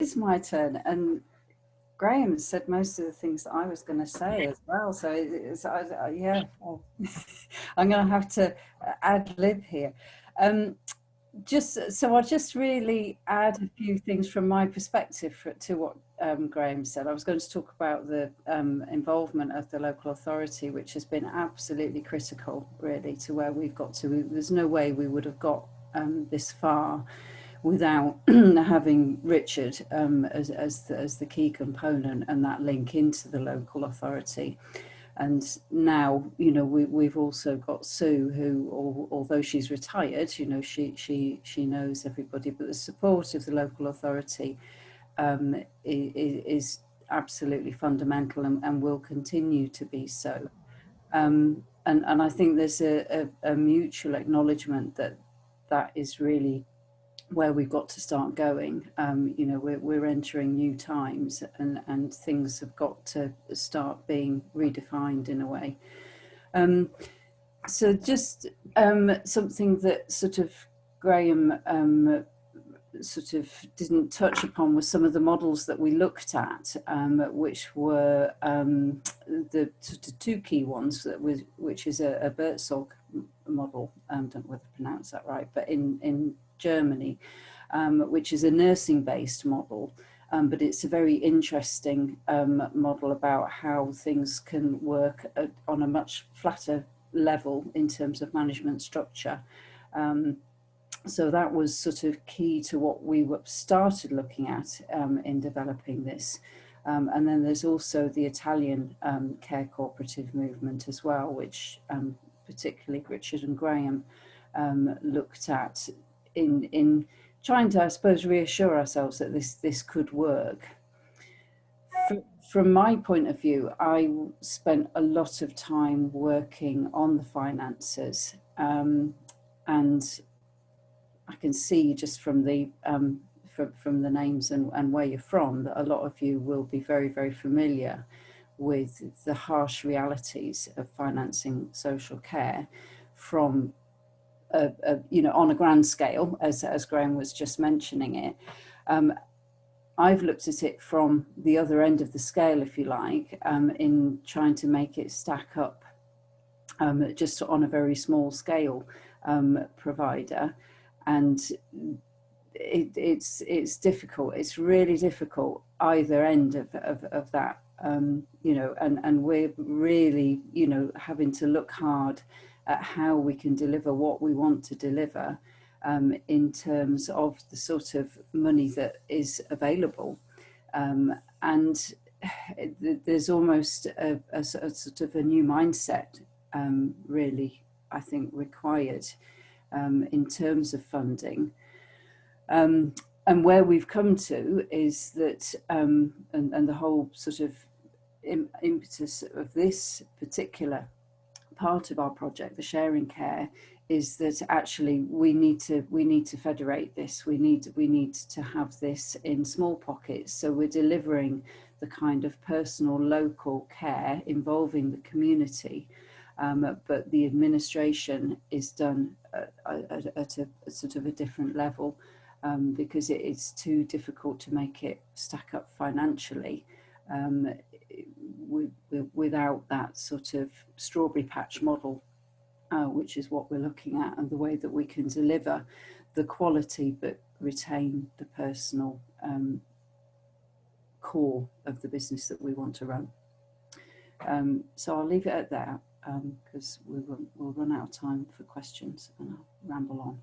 It's my turn, and Graham said most of the things that I was going to say as well. So yeah, I'm going to have to ad lib here. I'll just really add a few things from my perspective to what Graham said. I was going to talk about the involvement of the local authority, which has been absolutely critical, really, to where we've got to. There's no way we would have got this far without having Richard as the key component and that link into the local authority. And now, you know, we've also got Sue, who, although she's retired, you know, she knows everybody, but the support of the local authority is absolutely fundamental and will continue to be so. And I think there's a mutual acknowledgement that is really where we've got to start going. You know, we're entering new times, and things have got to start being redefined in a way. So just something that sort of Graham sort of didn't touch upon was some of the models that we looked at, which were the sort of two key ones, which is a Burzog model, I don't know whether I pronounce that right, but in Germany, which is a nursing-based model, but it's a very interesting model about how things can work on a much flatter level in terms of management structure. So that was sort of key to what we started looking at in developing this. And then there's also the Italian care cooperative movement as well, which particularly Richard and Graham looked at in trying to, I suppose, reassure ourselves that this could work. From my point of view, I spent a lot of time working on the finances, and I can see just from the from the names and where you're from that a lot of you will be very, very familiar with the harsh realities of financing social care from you know, on a grand scale, as Graham was just mentioning it. I've looked at it from the other end of the scale, if you like, in trying to make it stack up just on a very small scale provider. And it's difficult. It's really difficult either end of that, you know, and we're really, you know, having to look hard at how we can deliver what we want to deliver in terms of the sort of money that is available. And there's almost a sort of a new mindset really, I think, required in terms of funding. And where we've come to is that, and the whole sort of impetus of this particular part of our project, the sharing care, is that actually we need to federate this. We need to have this in small pockets. So we're delivering the kind of personal local care involving the community, but the administration is done at a sort of a different level, because it's too difficult to make it stack up financially without that sort of strawberry patch model, which is what we're looking at, and the way that we can deliver the quality but retain the personal core of the business that we want to run. So I'll leave it at that, because we'll run out of time for questions and I'll ramble on.